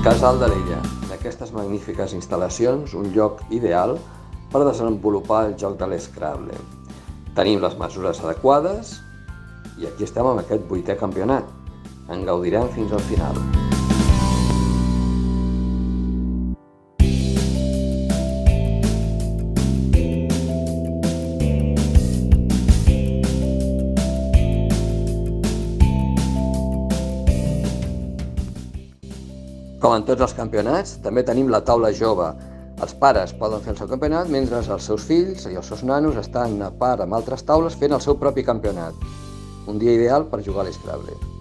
Casal d'Alella, d'aquestes magnífiques instal·lacions, un lloc ideal per desenvolupar el joc de l'Scrabble. Tenim les mesures adequades i aquí estem amb aquest 8è campionat. En gaudirem fins al final. Com en tots els campionats, també tenim la taula jove. Els pares poden fer el seu campionat mentre els seus fills i els seus nanos estan a part amb altres taules fent el seu propi campionat. Un dia ideal per jugar a l'Scrabble.